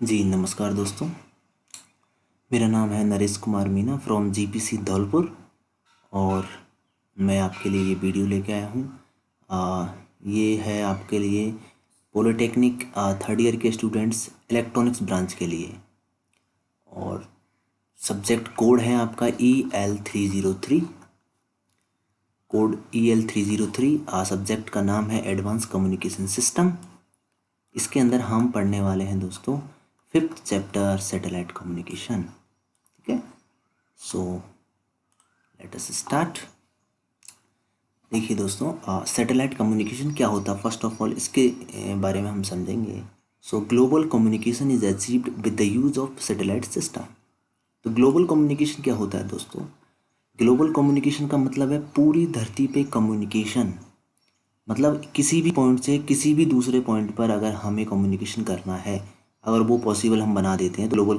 जी नमस्कार दोस्तों। मेरा नाम है नरेश कुमार मीना फ्रॉम जीपीसी धौलपुर और मैं आपके लिए ये वीडियो लेके आया हूँ। ये है आपके लिए पॉलिटेक्निक थर्ड ईयर के स्टूडेंट्स इलेक्ट्रॉनिक्स ब्रांच के लिए। और सब्जेक्ट कोड है आपका EL303। Code EL303। सब्जेक्ट का नाम है एडवांस कम्युनिकेशन सिस्टम। इसके अंदर हम पढ़ने वाले हैं दोस्तों 5th चैप्टर सैटेलाइट कम्युनिकेशन। ठीक है, सो लेट अस स्टार्ट। देखिए दोस्तों, सैटेलाइट कम्युनिकेशन क्या होता है, फर्स्ट ऑफ ऑल इसके बारे में हम समझेंगे। सो global communication is achieved with the use of satellite system. तो ग्लोबल कम्युनिकेशन क्या होता है दोस्तों? ग्लोबल कम्युनिकेशन का मतलब है पूरी धरती पे कम्युनिकेशन। मतलब किसी भी पॉइंट से किसी भी दूसरे पॉइंट पर अगर हमें कम्युनिकेशन करना है, अगर वो पॉसिबल हम बना देते हैं तो ग्लोबल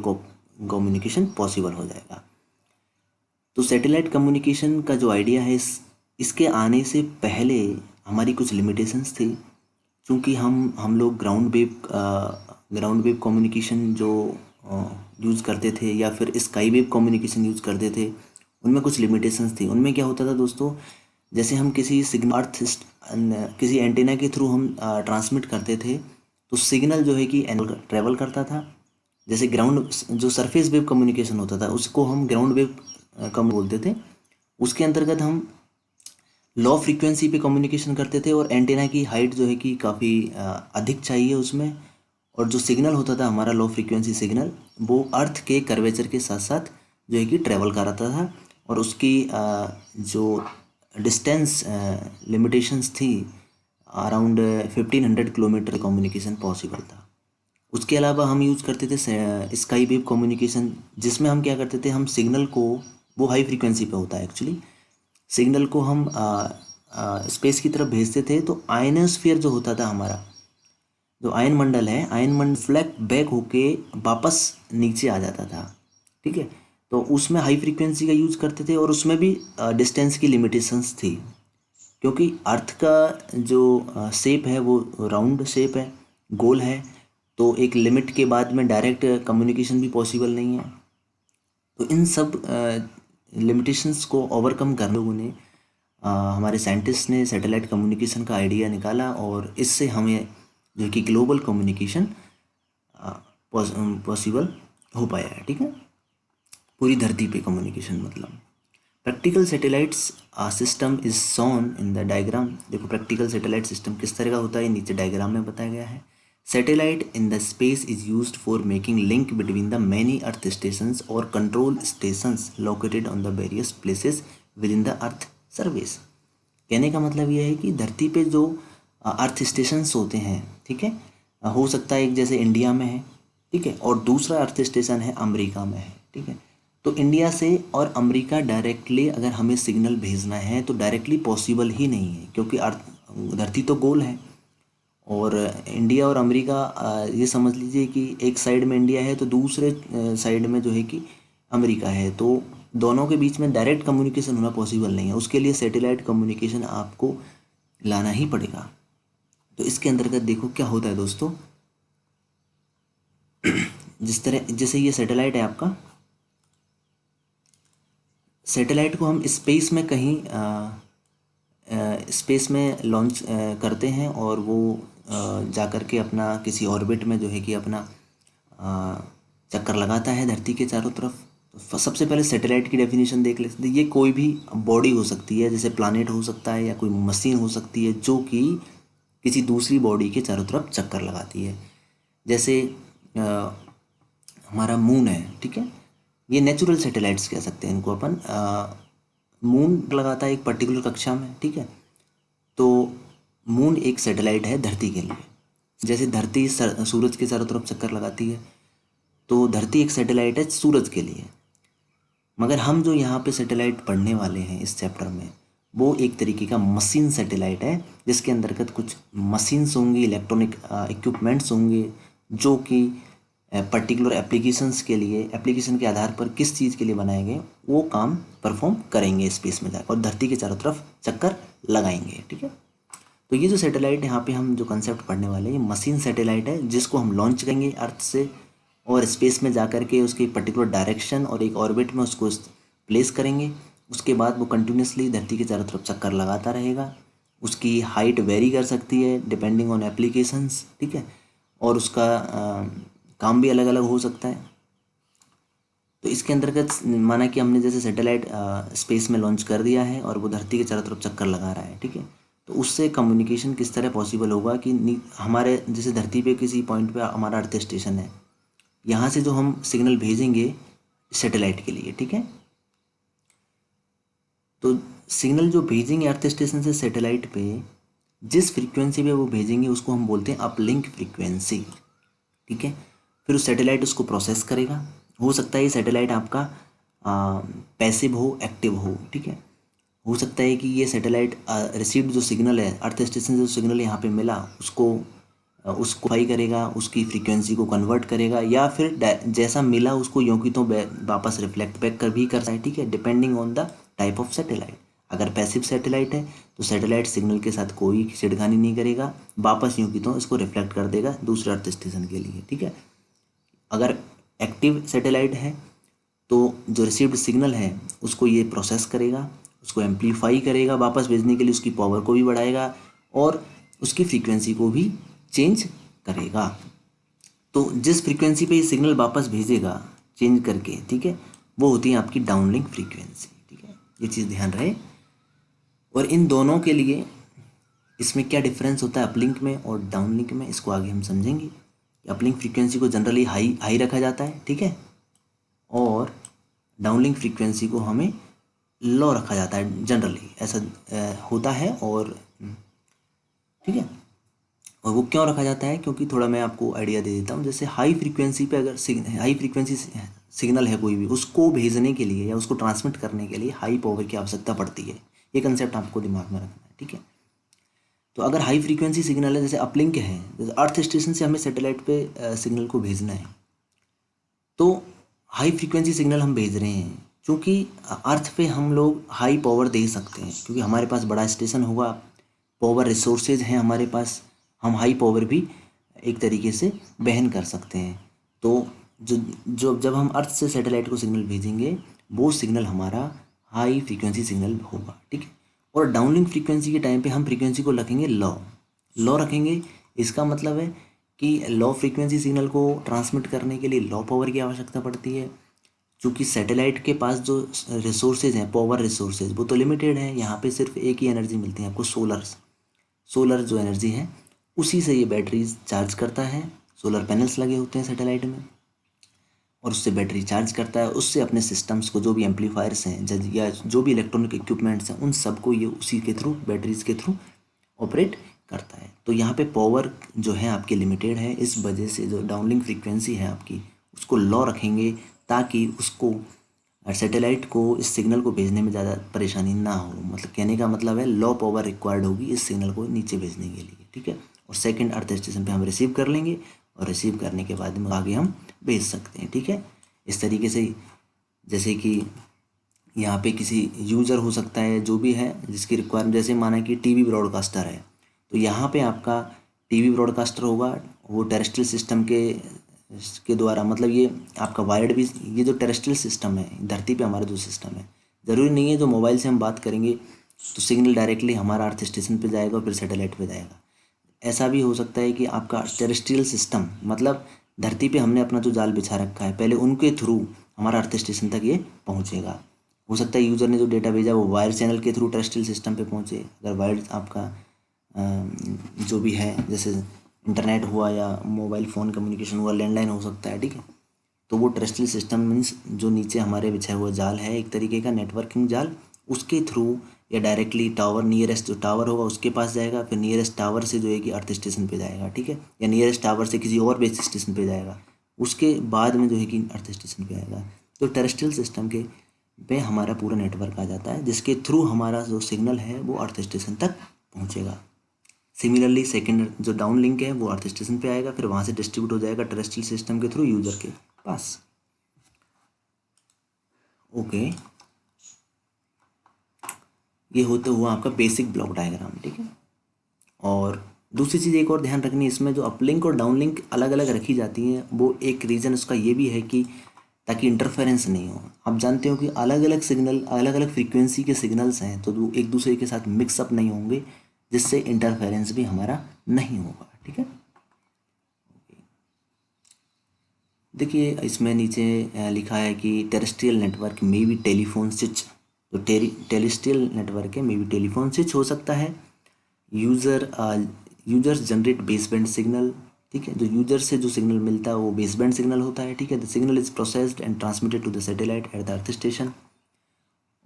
कम्युनिकेशन पॉसिबल हो जाएगा। तो सैटेलाइट कम्युनिकेशन का जो आइडिया है, इसके आने से पहले हमारी कुछ लिमिटेशंस थी। क्योंकि हम लोग ग्राउंड वेव कम्युनिकेशन जो यूज़ करते थे या फिर स्काई वेव कम्युनिकेशन यूज़ करते थे, उनमें कुछ लिमिटेशंस थी। उनमें क्या होता था दोस्तों, जैसे हम किसी सिग्नल किसी एंटीना के थ्रू हम ट्रांसमिट करते थे तो सिग्नल जो है कि ट्रेवल करता था। जैसे ग्राउंड जो सरफेस वेव कम्युनिकेशन होता था उसको हम ग्राउंड वेव कम बोलते थे। उसके अंतर्गत हम लो फ्रीक्वेंसी पे कम्युनिकेशन करते थे और एंटीना की हाइट जो है कि काफ़ी अधिक चाहिए उसमें। और जो सिग्नल होता था हमारा लो फ्रीक्वेंसी सिग्नल, वो अर्थ के कर्वेचर के साथ साथ जो है कि ट्रेवल कराता था। और उसकी जो डिस्टेंस लिमिटेशंस थी, अराउंड 1500 किलोमीटर कम्युनिकेशन पॉसिबल था। उसके अलावा हम यूज़ करते थे स्काई वेव कम्युनिकेशन, जिसमें हम क्या करते थे, हम सिग्नल को, वो हाई फ्रीक्वेंसी पे होता है एक्चुअली, सिग्नल को हम स्पेस की तरफ भेजते थे तो आयनोस्फीयर जो होता था हमारा, जो आयन मंडल है, आयन मंडल फ्लैट बैक होके वापस नीचे आ जाता था। ठीक है, तो उसमें हाई फ्रीक्वेंसी का यूज़ करते थे और उसमें भी डिस्टेंस की लिमिटेशंस थी। क्योंकि अर्थ का जो शेप है वो राउंड शेप है, गोल है, तो एक लिमिट के बाद में डायरेक्ट कम्युनिकेशन भी पॉसिबल नहीं है। तो इन सब लिमिटेशंस को ओवरकम करने लोगों ने, हमारे साइंटिस्ट ने सैटेलाइट कम्युनिकेशन का आइडिया निकाला और इससे हमें जो कि ग्लोबल कम्युनिकेशन पॉसिबल हो पाया है। ठीक है, पूरी धरती पे कम्युनिकेशन मतलब। Practical satellites system is shown in the diagram. देखो प्रैक्टिकल सैटेलाइट सिस्टम किस तरह का होता है, नीचे डायग्राम में बताया गया है। Satellite in the space is used for making link between the many earth stations और control stations located on the various places within the earth service. कहने का मतलब यह है कि धरती पे जो अर्थ स्टेशंस होते हैं, ठीक है, हो सकता है एक जैसे इंडिया में है, ठीक है, और दूसरा अर्थ स्टेशन है अमेरिका में है। ठीक है, तो इंडिया से और अमेरिका डायरेक्टली अगर हमें सिग्नल भेजना है तो डायरेक्टली पॉसिबल ही नहीं है, क्योंकि अर्थ, धरती तो गोल है। और इंडिया और अमेरिका, ये समझ लीजिए कि एक साइड में इंडिया है तो दूसरे साइड में जो है कि अमेरिका है, तो दोनों के बीच में डायरेक्ट कम्युनिकेशन होना पॉसिबल नहीं है। उसके लिए सैटेलाइट कम्युनिकेशन आपको लाना ही पड़ेगा। तो इसके अंतर्गत देखो क्या होता है दोस्तों, जिस तरह जैसे ये सैटेलाइट है आपका, सैटेलाइट को हम स्पेस में कहीं स्पेस में लॉन्च करते हैं और वो जा कर के अपना किसी ऑर्बिट में जो है कि अपना चक्कर लगाता है धरती के चारों तरफ। तो सबसे पहले सैटेलाइट की डेफिनेशन देख लेते हैं। ये कोई भी बॉडी हो सकती है, जैसे प्लानेट हो सकता है या कोई मशीन हो सकती है जो कि किसी दूसरी बॉडी के चारों तरफ चक्कर लगाती है। जैसे अ, हमारा मून है, ठीक है, ये नेचुरल सैटेलाइट्स कह सकते हैं इनको अपन। मून लगाता है एक पर्टिकुलर कक्षा में, ठीक है, तो मून एक सैटेलाइट है धरती के लिए। जैसे धरती सूरज के चारों तरफ चक्कर लगाती है, तो धरती एक सैटेलाइट है सूरज के लिए। मगर हम जो यहाँ पे सैटेलाइट पढ़ने वाले हैं इस चैप्टर में, वो एक तरीके का मशीन सैटेलाइट है, जिसके अंतर्गत कुछ मशीन्स होंगी, इलेक्ट्रॉनिक इक्विपमेंट्स होंगे जो कि पर्टिकुलर एप्लीकेशंस के लिए, एप्लीकेशन के आधार पर किस चीज़ के लिए बनाए गए वो काम परफॉर्म करेंगे स्पेस में जाकर और धरती के चारों तरफ चक्कर लगाएंगे। ठीक है, तो ये जो सैटेलाइट यहाँ पे हम जो कंसेप्ट पढ़ने वाले हैं, ये मशीन सैटेलाइट है जिसको हम लॉन्च करेंगे अर्थ से और स्पेस में जा कर के उसके पर्टिकुलर डायरेक्शन और एक ऑर्बिट में उसको प्लेस करेंगे। उसके बाद वो कंटिन्यूसली धरती के चारों तरफ चक्कर लगाता रहेगा। उसकी हाइट वेरी कर सकती है डिपेंडिंग ऑन एप्लीकेशंस, ठीक है, और उसका काम भी अलग अलग हो सकता है। तो इसके अंतर्गत माना कि हमने जैसे सैटेलाइट स्पेस में लॉन्च कर दिया है और वो धरती के चारों तरफ चक्कर लगा रहा है, ठीक है, तो उससे कम्युनिकेशन किस तरह पॉसिबल होगा कि हमारे जैसे धरती पे किसी पॉइंट पे हमारा अर्थ स्टेशन है, यहाँ से जो हम सिग्नल भेजेंगे सैटेलाइट के लिए, ठीक है, तो सिग्नल जो भेजेंगे अर्थ स्टेशन से सैटेलाइट पे, जिस फ्रीक्वेंसी पे वो भेजेंगे उसको हम बोलते हैं अपलिंक फ्रीक्वेंसी, ठीक है। फिर उस सैटेलाइट उसको प्रोसेस करेगा। हो सकता है ये सैटेलाइट आपका पैसिव हो, एक्टिव हो, ठीक है। हो सकता है कि ये सैटेलाइट रिसीव्ड जो सिग्नल है अर्थ स्टेशन से, जो सिग्नल यहाँ पे मिला उसको फाई करेगा, उसकी फ्रीक्वेंसी को कन्वर्ट करेगा, या फिर जैसा मिला उसको यों की तो वापस रिफ्लेक्ट बैक कर भी करता है, ठीक है, depending on the type of satellite. अगर पैसिव सैटेलाइट है तो सैटेलाइट सिग्नल के साथ कोई छेड़खानी नहीं करेगा, वापस यूँ की तो इसको रिफ्लेक्ट कर देगा दूसरे अर्थ स्टेशन के लिए, ठीक है। अगर एक्टिव सैटेलाइट है तो जो रिसीव्ड सिग्नल है उसको ये प्रोसेस करेगा, उसको एम्पलीफाई करेगा, वापस भेजने के लिए उसकी पावर को भी बढ़ाएगा और उसकी फ्रीक्वेंसी को भी चेंज करेगा। तो जिस फ्रीक्वेंसी पे ये सिग्नल वापस भेजेगा चेंज करके, ठीक है, वो होती है आपकी डाउनलिंक फ्रीक्वेंसी, ठीक है, ये चीज़ ध्यान रहे। और इन दोनों के लिए इसमें क्या डिफरेंस होता है अपलिंक में और डाउनलिंक में, इसको आगे हम समझेंगे। अपलिंक फ्रीक्वेंसी को जनरली हाई हाई रखा जाता है, ठीक है, और डाउनलिंक फ्रीक्वेंसी को हमें लो रखा जाता है, जनरली ऐसा होता है। और ठीक है, और वो क्यों रखा जाता है, क्योंकि थोड़ा मैं आपको आइडिया दे देता हूँ। जैसे हाई फ्रीक्वेंसी पे अगर हाई फ्रीक्वेंसी सिग्नल है कोई भी, उसको भेजने के लिए या उसको ट्रांसमिट करने के लिए हाई पावर की आवश्यकता पड़ती है। ये कंसेप्ट आपको दिमाग में रखना है, ठीक है। तो अगर हाई फ्रीक्वेंसी सिग्नल है, जैसे अपलिंक है, जैसे अर्थ स्टेशन से हमें सैटेलाइट पे सिग्नल को भेजना है, तो हाई फ्रीक्वेंसी सिग्नल हम भेज रहे हैं क्योंकि अर्थ पे हम लोग हाई पावर दे सकते हैं, क्योंकि हमारे पास बड़ा स्टेशन होगा, पावर रिसोर्सेज हैं हमारे पास, हम हाई पावर भी एक तरीके से वहन कर सकते हैं। तो जो जो जब हम अर्थ से सैटेलाइट को सिग्नल भेजेंगे वो सिग्नल हमारा हाई फ्रीक्वेंसी सिग्नल होगा, ठीक है। और डाउनलिंक फ्रीक्वेंसी के टाइम पे हम फ्रीक्वेंसी को रखेंगे लो, लो रखेंगे। इसका मतलब है कि लो फ्रीक्वेंसी सिग्नल को ट्रांसमिट करने के लिए लो पावर की आवश्यकता पड़ती है, क्योंकि सैटेलाइट के पास जो रिसोर्सेज हैं, पावर रिसोर्सेज, वो तो लिमिटेड है। यहाँ पे सिर्फ एक ही एनर्जी मिलती है आपको, सोलर जो एनर्जी है उसी से ये बैटरीज चार्ज करता है। सोलर पैनल्स लगे होते हैं सैटेलाइट में और उससे बैटरी चार्ज करता है, उससे अपने सिस्टम्स को, जो भी एम्पलीफायर्स हैं या जो भी इलेक्ट्रॉनिक इक्विपमेंट्स हैं, उन सबको ये उसी के थ्रू, बैटरीज के थ्रू ऑपरेट करता है। तो यहाँ पे पावर जो है आपकी लिमिटेड है, इस वजह से जो डाउनलिंक फ्रीक्वेंसी है आपकी उसको लो रखेंगे, ताकि उसको सैटेलाइट को इस सिग्नल को भेजने में ज़्यादा परेशानी ना हो। मतलब कहने का मतलब है लो पावर रिक्वायर्ड होगी इस सिग्नल को नीचे भेजने के लिए, ठीक है। और सेकंड अर्थ स्टेशन पे हम रिसीव कर लेंगे और रिसीव करने के बाद में आगे हम भेज सकते हैं, ठीक है। इस तरीके से जैसे कि यहाँ पे किसी यूज़र हो सकता है जो भी है जिसकी रिक्वायरमेंट, जैसे माना कि टीवी ब्रॉडकास्टर है, तो यहाँ पे आपका टीवी ब्रॉडकास्टर होगा, वो टेरेस्ट्रियल सिस्टम के द्वारा, मतलब ये आपका वायर्ड भी, ये जो टेरेस्ट्रियल सिस्टम है धरती पे हमारा जो सिस्टम है, ज़रूरी नहीं है जो मोबाइल से हम बात करेंगे तो सिग्नल डायरेक्टली हमारा अर्थ स्टेशन पे जाएगा और फिर सैटेलाइट पे जाएगा। ऐसा भी हो सकता है कि आपका टेरेस्ट्रियल सिस्टम, मतलब धरती पे हमने अपना जो जाल बिछा रखा है पहले, उनके थ्रू हमारा अर्थ स्टेशन तक ये पहुँचेगा। हो सकता है यूज़र ने जो डेटा भेजा वो वायर चैनल के थ्रू टेरेस्ट्रियल सिस्टम पे पहुँचे। अगर वायर आपका जो भी है, जैसे इंटरनेट हुआ या मोबाइल फ़ोन कम्युनिकेशन हुआ, लैंडलाइन हो सकता है, ठीक है, तो वो टेरेस्ट्रियल सिस्टम मीन्स जो नीचे हमारे बिछाया हुआ जाल है, एक तरीके का नेटवर्किंग जाल, उसके थ्रू या डायरेक्टली टावर, नियरेस्ट जो टावर होगा उसके पास जाएगा, फिर नियरेस्ट टावर से जो है कि अर्थ स्टेशन पे जाएगा, ठीक है, या नियरेस्ट टावर से किसी और बेस स्टेशन पे जाएगा, उसके बाद में जो है कि अर्थ स्टेशन पे आएगा। तो टेरेस्ट्रियल सिस्टम के पे हमारा पूरा नेटवर्क आ जाता है, जिसके थ्रू हमारा जो सिग्नल है वो अर्थ स्टेशन तक पहुँचेगा। सिमिलरली सेकेंड जो डाउन लिंक है वो अर्थ स्टेशन पे आएगा, फिर वहाँ से डिस्ट्रीब्यूट हो जाएगा टेरेस्ट्रियल सिस्टम के थ्रू यूजर के पास। ओके, ये होते हुआ आपका बेसिक ब्लॉक डायग्राम, ठीक है। और दूसरी चीज़ एक और ध्यान रखनी है, इसमें जो अपलिंक और डाउनलिंक अलग अलग रखी जाती हैं, वो एक रीज़न उसका ये भी है कि ताकि इंटरफेरेंस नहीं हो। आप जानते हो कि अलग अलग सिग्नल, अलग अलग फ्रीक्वेंसी के सिग्नल्स हैं, तो वो एक दूसरे के साथ मिक्सअप नहीं होंगे, जिससे इंटरफेरेंस भी हमारा नहीं होगा। ठीक है, देखिए इसमें नीचे लिखा है कि टेरेस्ट्रियल नेटवर्क में भी टेलीफोन स्विच, जो टेरेस्ट्रियल नेटवर्क है में भी टेलीफोन स्विच हो सकता है। Users generate baseband signal. ठीक है, जो यूजर से जो सिग्नल मिलता है वो बेसबैंड सिग्नल होता है। ठीक है, the signal is processed and transmitted to the satellite at the earth station.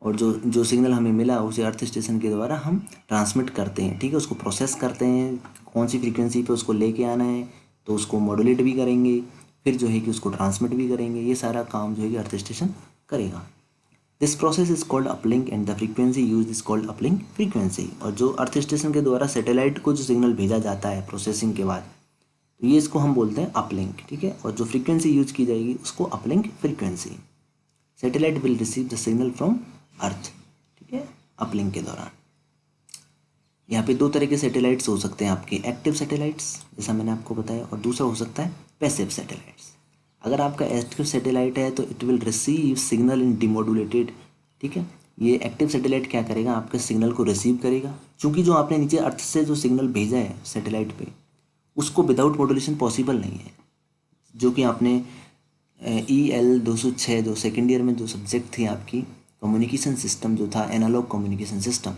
और जो जो सिग्नल हमें मिला उसे अर्थ स्टेशन के द्वारा हम ट्रांसमिट करते हैं। ठीक है, उसको प्रोसेस करते हैं, कौन सी फ्रीक्वेंसी पे उसको लेके आना है, तो उसको मॉड्यूलेट भी करेंगे, फिर जो है कि उसको ट्रांसमिट भी करेंगे। ये सारा काम जो है कि अर्थ स्टेशन करेगा। This process is called uplink and the frequency use is called uplink frequency. और जो अर्थ स्टेशन के द्वारा सैटेलाइट को जो सिग्नल भेजा जाता है प्रोसेसिंग के बाद, तो ये इसको हम बोलते हैं अपलिंक। ठीक है, और जो फ्रीक्वेंसी यूज की जाएगी उसको uplink frequency. Satellite will receive the signal from earth. ठीक है, अपलिंक के दौरान यहाँ पे दो तरह के सैटेलाइट्स हो सकते हैं आपके, एक्टिव सैटेलाइट्स जैसा मैंने आपको बताया, और दूसरा हो सकता है पैसिव सैटेलाइट्स। अगर आपका एक्टिव सैटेलाइट है तो it will receive signal in demodulated. ठीक है, ये एक्टिव सैटेलाइट क्या करेगा, आपके सिग्नल को रिसीव करेगा, क्योंकि जो आपने नीचे अर्थ से जो सिग्नल भेजा है सैटेलाइट पे, उसको विदाउट मॉड्यूलेशन पॉसिबल नहीं है। जो कि आपने EL 206 जो सेकेंड ईयर में जो सब्जेक्ट थी आपकी, कम्युनिकेशन सिस्टम जो था, एनालॉग कम्युनिकेशन सिस्टम,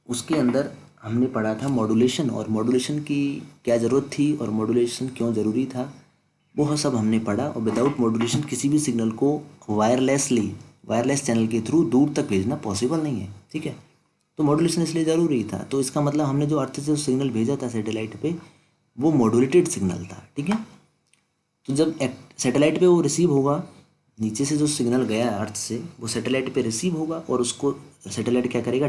उसके अंदर हमने पढ़ा था मॉड्यूलेशन, और मॉड्यूलेशन की क्या ज़रूरत थी और मॉड्यूलेशन क्यों ज़रूरी था, वो सब हमने पढ़ा। और विदाउट मॉड्यूलेशन किसी भी सिग्नल को वायरलेस चैनल के थ्रू दूर तक भेजना पॉसिबल नहीं है। ठीक है, तो मॉड्यूलेशन इसलिए ज़रूरी था। तो इसका मतलब हमने जो अर्थ से जो सिग्नल भेजा था सैटेलाइट पे, वो मॉड्यूलेटेड सिग्नल था। ठीक है, तो जब सैटेलाइट पे वो रिसीव होगा, नीचे से जो सिग्नल गया है अर्थ से, वो सैटेलाइट पे रिसीव होगा, और उसको सैटेलाइट क्या करेगा,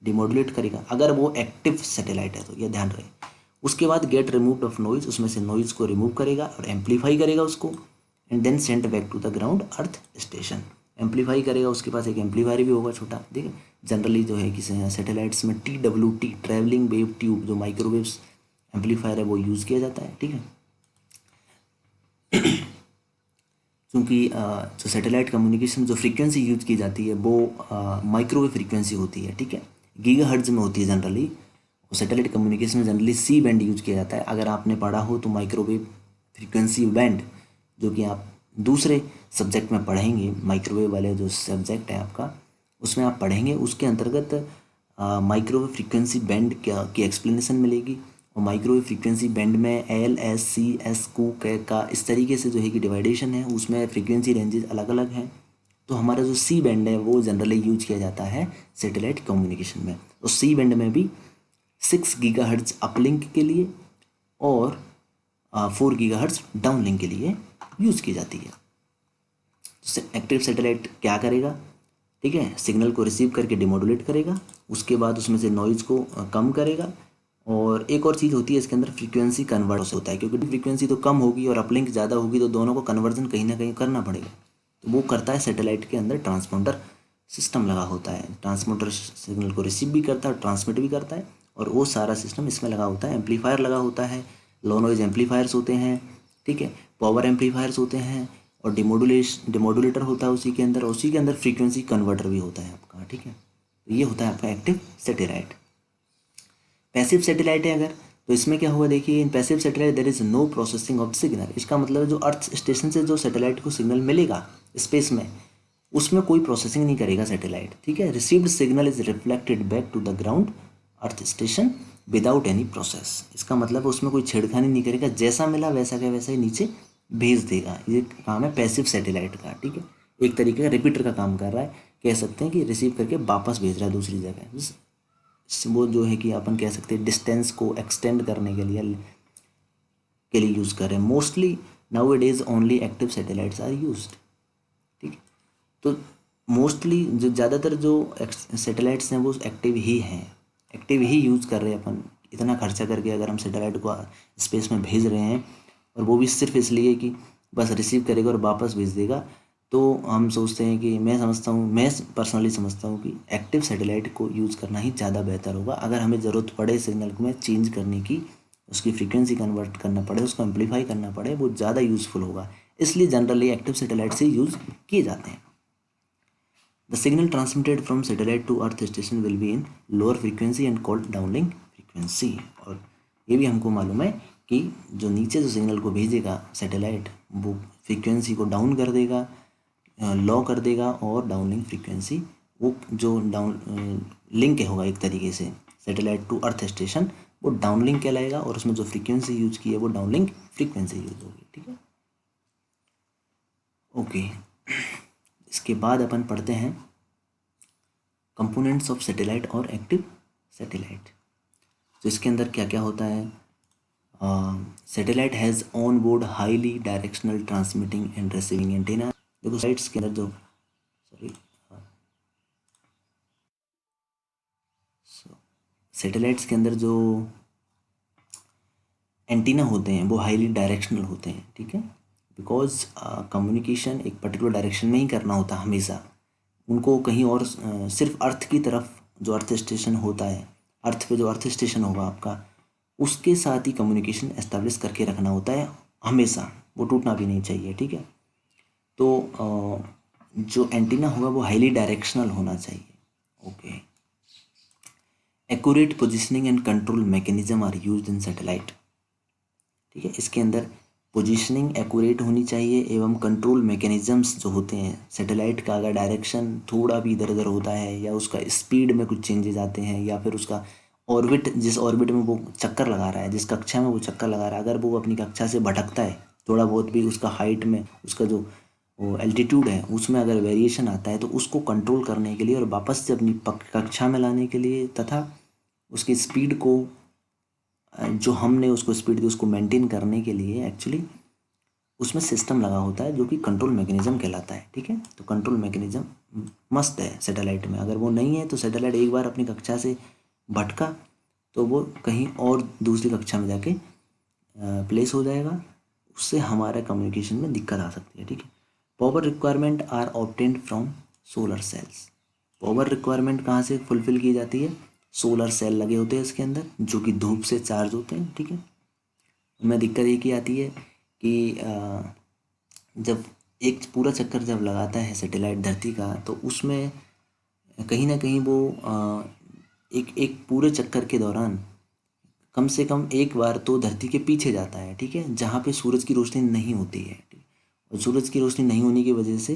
डिमोडुलेट करेगा अगर वो एक्टिव सैटेलाइट है तो, ये ध्यान रहे। उसके बाद गेट रिमूव्ड ऑफ नॉइज, उसमें से नॉइज को रिमूव करेगा और एम्पलीफाई करेगा उसको, and then send back to the ground earth station. Amplify करेगा, उसके पास एक एम्पलीफायर भी होगा छोटा। ठीक है, जनरली जो है कि सैटेलाइट्स में TWT, ट्रैवलिंग वेव ट्यूब, जो माइक्रोवेव्स एम्पलीफायर है, वो यूज़ किया जाता है। ठीक है, क्योंकि जो सैटेलाइट कम्युनिकेशन जो फ्रीक्वेंसी यूज की जाती है वो माइक्रोवेव फ्रीक्वेंसी होती है। ठीक है, गीगाहर्ट्ज में होती है जनरली। सैटेलाइट कम्युनिकेशन में जनरली C बैंड यूज किया जाता है। अगर आपने पढ़ा हो तो माइक्रोवेव फ्रीक्वेंसी बैंड, जो कि आप दूसरे सब्जेक्ट में पढ़ेंगे, माइक्रोवेव वाले जो सब्जेक्ट है आपका, उसमें आप पढ़ेंगे, उसके अंतर्गत माइक्रोवेव फ्रीक्वेंसी बैंड क्या की एक्सप्लेनेशन मिलेगी। और माइक्रोवेव फ्रीक्वेंसी बैंड में LS, CS, Q, का इस तरीके से जो है कि डिवाइडेशन है, उसमें फ्रीक्वेंसी रेंजेस अलग अलग हैं। तो हमारा जो C बैंड है वो जनरली यूज किया जाता है सैटेलाइट कम्युनिकेशन में। तो C बैंड में भी 6 गीगाहर्ट्ज अपलिंक के लिए और 4 गीगाहर्ट्ज डाउनलिंक के लिए यूज की जाती है। एक्टिव सैटेलाइट क्या करेगा, ठीक है, सिग्नल को रिसीव करके डिमोडुलेट करेगा, उसके बाद उसमें से नॉइज़ को कम करेगा। और एक और चीज़ होती है इसके अंदर, फ्रीक्वेंसी कन्वर्ट होता है, क्योंकि फ्रीक्वेंसी तो कम होगी और अपलिंक ज़्यादा होगी, तो दोनों को कन्वर्जन कहीं ना कहीं करना पड़ेगा। तो वो करता है सैटेलाइट के अंदर ट्रांसपोंडर सिस्टम लगा होता है। ट्रांसपोंडर सिग्नल को रिसीव भी करता है और ट्रांसमिट भी करता है, और वो सारा सिस्टम इसमें लगा होता है। एम्पलीफायर लगा होता है, लो नॉइज एम्पलीफायर्स होते हैं, ठीक है, पावर एम्पलीफायर्स होते हैं, और डिमोडुलेटर होता है उसी के अंदर, और उसी के अंदर फ्रीक्वेंसी कन्वर्टर भी होता है आपका। ठीक है, तो ये होता है आपका एक्टिव सैटेलाइट। पैसिव सैटेलाइट है अगर, तो इसमें क्या हुआ, देखिए in passive satellite there is no processing of signal. इसका मतलब जो अर्थ स्टेशन से जो सैटेलाइट को सिग्नल मिलेगा स्पेस में, उसमें कोई प्रोसेसिंग नहीं करेगा सैटेलाइट। ठीक है, received signal is reflected back to the ground earth station without any process. इसका मतलब उसमें कोई छेड़खानी नहीं करेगा, जैसा मिला वैसा का वैसा ही नीचे भेज देगा। ये काम है पैसिव सैटेलाइट का। ठीक है, एक तरीके का रिपीटर का काम कर रहा है, कह सकते हैं कि रिसीव करके वापस भेज रहा है दूसरी जगह। वो जो है कि अपन कह सकते हैं डिस्टेंस को एक्सटेंड करने के लिए यूज़ कर रहे हैं। Mostly now it is only active satellites are used. ठीक है, तो मोस्टली जो ज़्यादातर जो सैटेलाइट्स हैं वो एक्टिव ही यूज़ कर रहे हैं अपन। इतना खर्चा करके अगर हम सैटेलाइट को स्पेस में भेज रहे हैं, और वो भी सिर्फ इसलिए कि बस रिसीव करेगा और वापस भेज देगा, तो हम सोचते हैं कि मैं पर्सनली समझता हूँ कि एक्टिव सैटेलाइट को यूज़ करना ही ज़्यादा बेहतर होगा। अगर हमें ज़रूरत पड़े सिग्नल को में चेंज करने की, उसकी फ्रीक्वेंसी कन्वर्ट करना पड़े, उसको एम्पलीफाई करना पड़े, वो ज़्यादा यूज़फुल होगा। इसलिए जनरली एक्टिव सैटेलाइट से यूज़ किए जाते हैं। The signal transmitted from satellite to earth station will be in lower frequency and called downlink frequency. और ये भी हमको मालूम है कि जो नीचे जो सिग्नल को भेजेगा सैटेलाइट, वो फ्रीक्वेंसी को डाउन कर देगा, लो कर देगा, और डाउनलिंक फ्रीक्वेंसी, वो जो डाउन लिंक होगा एक तरीके से सैटेलाइट टू अर्थ स्टेशन, वो डाउनलिंक कहलाएगा, और उसमें जो फ्रीक्वेंसी यूज की है वो डाउनलिंक फ्रीक्वेंसी यूज होगी। ठीक है, ओके। इसके बाद अपन पढ़ते हैं कंपोनेंट्स ऑफ सैटेलाइट और एक्टिव सैटेलाइट। तो इसके अंदर क्या क्या होता है। Satellite has on board highly directional transmitting and receiving antenna. देखो साइट्स के अंदर जो सैटेलाइट्स के अंदर जो एंटीना होते हैं वो हाईली डायरेक्शनल होते हैं। ठीक है, बिकॉज कम्युनिकेशन एक पर्टिकुलर डायरेक्शन में ही करना होता है हमेशा। उनको कहीं और सिर्फ अर्थ की तरफ, जो अर्थ स्टेशन होता है, अर्थ पे जो अर्थ स्टेशन होगा आपका, उसके साथ ही कम्युनिकेशन एस्टेब्लिश करके रखना होता है हमेशा, वो टूटना भी नहीं चाहिए। ठीक है, तो जो एंटीना होगा वो हाईली डायरेक्शनल होना चाहिए। Okay. Accurate positioning and control mechanism are used in satellite. ठीक है, इसके अंदर पोजीशनिंग एक्यूरेट होनी चाहिए एवं कंट्रोल मैकेनिज़म्स जो होते हैं सैटेलाइट का, अगर डायरेक्शन थोड़ा भी इधर उधर होता है या उसका स्पीड में कुछ चेंजेस आते हैं या फिर उसका ऑर्बिट, जिस ऑर्बिट में वो चक्कर लगा रहा है, जिस कक्षा में वो चक्कर लगा रहा है, अगर वो अपनी कक्षा से भटकता है थोड़ा बहुत भी, उसका हाइट में, उसका जो वो एल्टीट्यूड है उसमें अगर वेरिएशन आता है, तो उसको कंट्रोल करने के लिए और वापस से अपनी कक्षा में लाने के लिए, तथा उसकी स्पीड को, जो हमने उसको स्पीड दी, उसको मेंटेन करने के लिए एक्चुअली उसमें सिस्टम लगा होता है जो कि कंट्रोल मैकेनिज्म कहलाता है। ठीक है, तो कंट्रोल मैकेनिज्म मस्त है सैटेलाइट में। अगर वो नहीं है तो सैटेलाइट एक बार अपनी कक्षा से भटका तो वो कहीं और दूसरी कक्षा में जाके प्लेस हो जाएगा, उससे हमारे कम्युनिकेशन में दिक्कत आ सकती है। ठीक है, power requirement are obtained from solar cells. Power requirement कहाँ से फुलफिल की जाती है, सोलर सेल लगे होते हैं इसके अंदर, जो कि धूप से चार्ज होते हैं। ठीक है, उनमें दिक्कत ये की आती है कि जब एक पूरा चक्कर जब लगाता है सैटेलाइट धरती का, तो उसमें कहीं ना कहीं वो एक एक पूरे चक्कर के दौरान कम से कम एक बार तो धरती के पीछे जाता है। ठीक है, जहाँ पे सूरज की रोशनी नहीं होती है। और सूरज की रोशनी नहीं होने की वजह से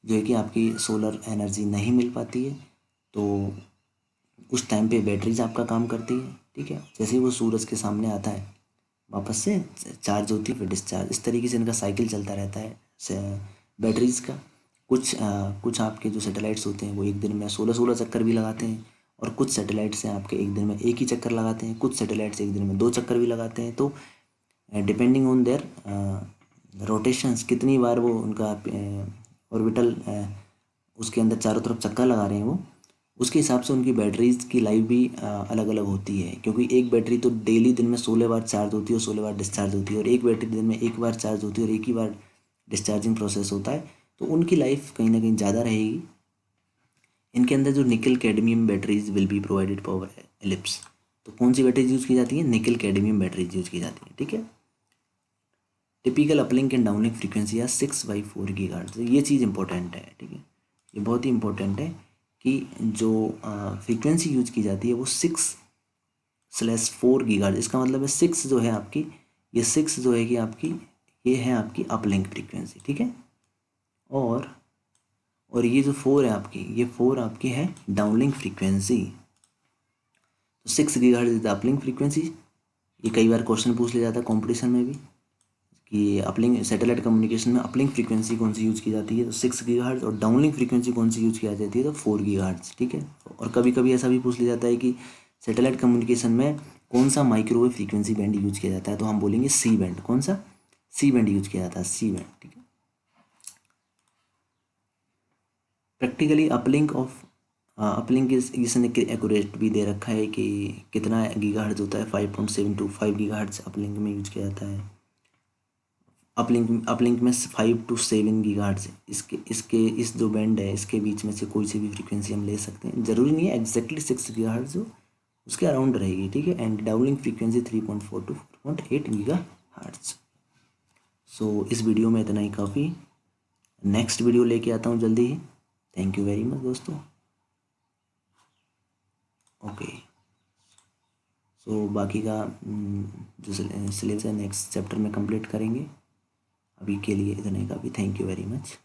जो है कि आपकी सोलर एनर्जी नहीं मिल पाती है, तो उस टाइम पे बैटरीज आपका काम करती है। ठीक है, जैसे ही वो सूरज के सामने आता है वापस से चार्ज होती है, फिर डिस्चार्ज, इस तरीके से इनका साइकिल चलता रहता है बैटरीज का। कुछ आपके जो सैटेलाइट्स होते हैं वो एक दिन में 16 चक्कर भी लगाते हैं, और कुछ सैटेलाइट्स हैं आपके एक दिन में एक ही चक्कर लगाते हैं, कुछ सैटेलाइट्स एक दिन में 2 चक्कर भी लगाते हैं। तो डिपेंडिंग ऑन देयर रोटेशंस, कितनी बार वो उनका ऑर्बिटल उसके अंदर चारों तरफ चक्कर लगा रहे हैं वो, उसके हिसाब से उनकी बैटरीज की लाइफ भी अलग अलग होती है। क्योंकि एक बैटरी तो डेली दिन में 16 बार चार्ज होती है और 16 बार डिस्चार्ज होती है, और एक बैटरी दिन में एक बार चार्ज होती है और एक ही बार डिस्चार्जिंग प्रोसेस होता है, तो उनकी लाइफ कहीं ना कहीं ज़्यादा रहेगी। इनके अंदर जो निकल cadmium batteries will be provided power ellipse. तो कौन सी बैटरीज यूज़ की जाती है, निकल कैडमियम बैटरीज यूज़ की जाती है। ठीक है, typical uplink and downlink frequency है 6/4 गीगाहर्ट्ज़। ये चीज़ इंपॉर्टेंट है। ठीक है, ये बहुत ही इंपॉर्टेंट है कि जो फ्रीक्वेंसी यूज की जाती है वो 6/4 गीगाहर्ट्ज़। इसका मतलब है 6 जो है आपकी, ये 6 जो है कि आपकी, ये है आपकी अपलिंक फ्रीक्वेंसी। ठीक है, और ये जो 4 है आपकी, ये 4 आपकी है डाउनलिंक फ्रीक्वेंसी। तो 6 gigahertz is the uplink frequency. ये कई बार क्वेश्चन पूछ लिया जाता है कॉम्पिटिशन में भी कि अपलिंक सैटेलाइट कम्युनिकेशन में अपलिंक फ्रीक्वेंसी कौन सी यूज़ की जाती है, तो 6 गीगाहर्ट्ज़, और डाउनलिंक फ्रीक्वेंसी कौन सी यूज़ की जाती है, तो 4 गीगाहर्ट्ज़। ठीक है, और कभी कभी ऐसा भी पूछ लिया जाता है कि सैटेलाइट कम्युनिकेशन में कौन सा माइक्रोवेव फ्रीक्वेंसी बैंड यूज किया जाता है, तो हम बोलेंगे सी बैंड। कौन सा, सी बैंड यूज किया जाता है, सी बैंड। ठीक है, प्रैक्टिकली अपलिंक इसने एक्यूरेट भी दे रखा है कि कितना गीगाहर्ट्ज़ होता है, 5.725 गीगाहर्ट्ज़ अपलिंक में यूज किया जाता है। अपलिंक में 5 to 7 गीगाहर्ट्ज़ है। इसके इस जो बैंड है इसके बीच में से कोई सी भी फ्रीक्वेंसी हम ले सकते हैं, ज़रूरी नहीं है एग्जैक्टली 6 गीगाहर्ट्ज़ हो, उसके अराउंड रहेगी, ठीक है। And downlink frequency 3.4 to 4.8 gigahertz. So इस वीडियो में इतना ही काफ़ी। नेक्स्ट वीडियो लेके आता हूँ जल्दी ही। थैंक यू वेरी मच दोस्तों। ओके, सो बाकी का जो सिलेबस है नेक्स्ट चैप्टर में कंप्लीट करेंगे। अभी के लिए इतना ही काफ़ी। Thank you very much.